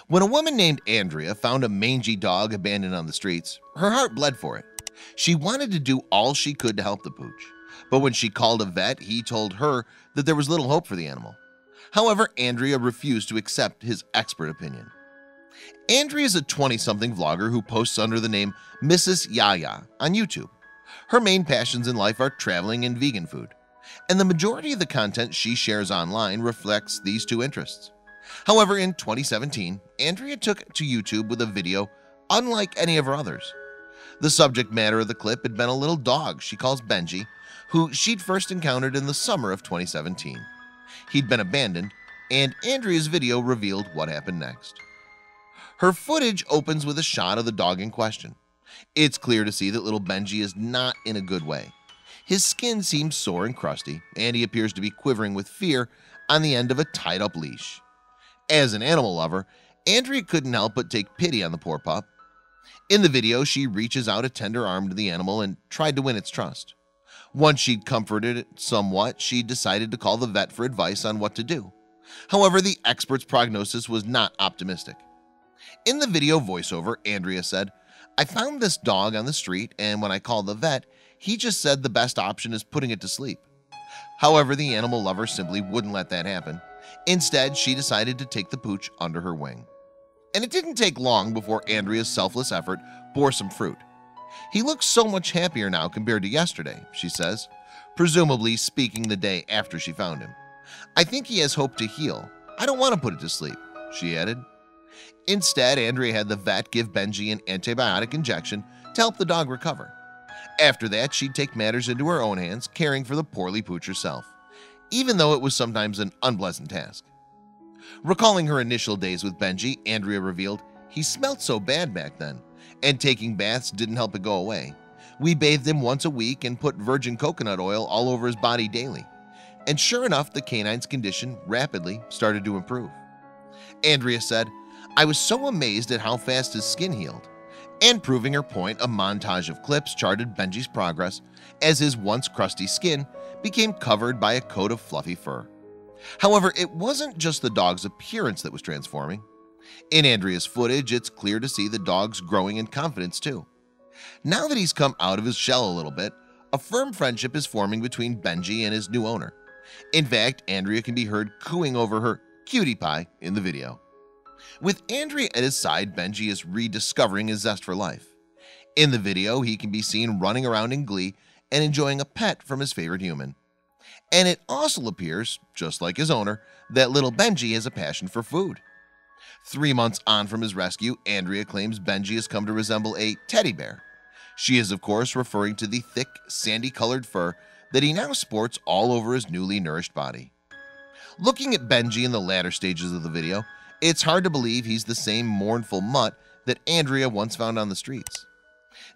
When a woman named Andrea found a mangy dog abandoned on the streets, her heart bled for it. She wanted to do all she could to help the pooch, but when she called a vet, he told her that there was little hope for the animal. However, Andrea refused to accept his expert opinion. Andrea is a 20-something vlogger who posts under the name Mrs. Yaya on YouTube. Her main passions in life are traveling and vegan food, and the majority of the content she shares online reflects these two interests. However, in 2017, Andrea took to YouTube with a video unlike any of her others. The subject matter of the clip had been a little dog she calls Benji, who she'd first encountered in the summer of 2017. He'd been abandoned, and Andrea's video revealed what happened next. Her footage opens with a shot of the dog in question. It's clear to see that little Benji is not in a good way. His skin seems sore and crusty, and he appears to be quivering with fear on the end of a tied-up leash. As an animal lover, Andrea couldn't help but take pity on the poor pup. In the video, she reaches out a tender arm to the animal and tried to win its trust. Once she'd comforted it somewhat, she decided to call the vet for advice on what to do. However, the expert's prognosis was not optimistic. In the video voiceover, Andrea said, "I found this dog on the street, and when I called the vet, he just said the best option is putting it to sleep." However, the animal lover simply wouldn't let that happen. Instead, she decided to take the pooch under her wing. And it didn't take long before Andrea's selfless effort bore some fruit. "He looks so much happier now compared to yesterday," she says, presumably speaking the day after she found him. "I think he has hope to heal. I don't want to put it to sleep," she added. Instead, Andrea had the vet give Benji an antibiotic injection to help the dog recover. After that, she'd take matters into her own hands, caring for the poorly pooch herself, even though it was sometimes an unpleasant task. Recalling her initial days with Benji, Andrea revealed, "He smelled so bad back then, and taking baths didn't help it go away. We bathed him once a week and put virgin coconut oil all over his body daily. And sure enough, the canine's condition rapidly started to improve." Andrea said, "I was so amazed at how fast his skin healed." And proving her point, a montage of clips charted Benji's progress as his once crusty skin became covered by a coat of fluffy fur. However, it wasn't just the dog's appearance that was transforming. In Andrea's footage, it's clear to see the dog's growing in confidence too. Now that he's come out of his shell a little bit, a firm friendship is forming between Benji and his new owner. In fact, Andrea can be heard cooing over her cutie pie in the video. With Andrea at his side, Benji is rediscovering his zest for life. In the video, he can be seen running around in glee and enjoying a pet from his favorite human. And it also appears, just like his owner, that little Benji has a passion for food. 3 months on from his rescue, Andrea claims Benji has come to resemble a teddy bear. She is, of course, referring to the thick, sandy-colored fur that he now sports all over his newly nourished body. Looking at Benji in the latter stages of the video, it's hard to believe he's the same mournful mutt that Andrea once found on the streets.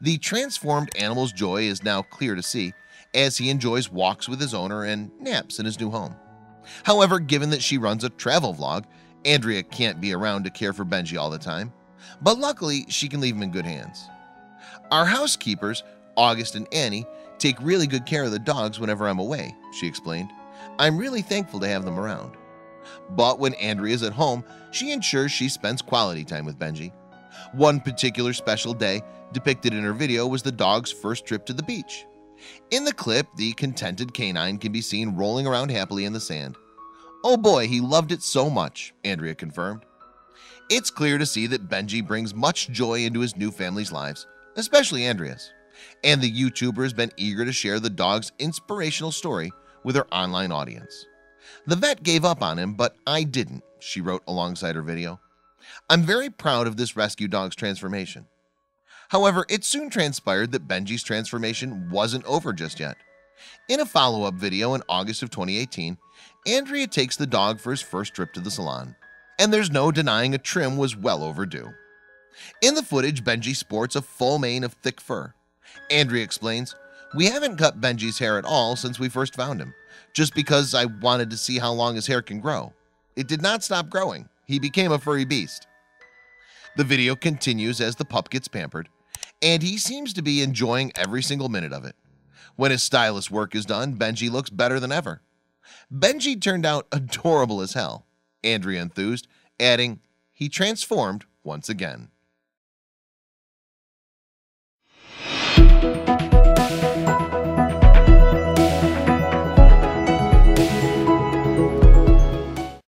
The transformed animal's joy is now clear to see as he enjoys walks with his owner and naps in his new home. However, given that she runs a travel vlog, Andrea can't be around to care for Benji all the time, but luckily she can leave him in good hands. "Our housekeepers, August and Annie, take really good care of the dogs whenever I'm away," she explained. "I'm really thankful to have them around." But when Andrea's at home, she ensures she spends quality time with Benji. One particular special day depicted in her video was the dog's first trip to the beach. In the clip, the contented canine can be seen rolling around happily in the sand. "Oh boy, he loved it so much," Andrea confirmed. It's clear to see that Benji brings much joy into his new family's lives, especially Andrea's. And the YouTuber has been eager to share the dog's inspirational story with her online audience. "The vet gave up on him, but I didn't," she wrote alongside her video. "I'm very proud of this rescue dog's transformation." However, it soon transpired that Benji's transformation wasn't over just yet. In a follow-up video in August of 2018, Andrea takes the dog for his first trip to the salon, and there's no denying a trim was well overdue. In the footage, Benji sports a full mane of thick fur. Andrea explains, "We haven't cut Benji's hair at all since we first found him, just because I wanted to see how long his hair can grow. It did not stop growing. He became a furry beast." The video continues as the pup gets pampered, and he seems to be enjoying every single minute of it. When his stylist work is done, Benji looks better than ever. Benji turned out adorable as hell, Andrea enthused, adding, he transformed once again.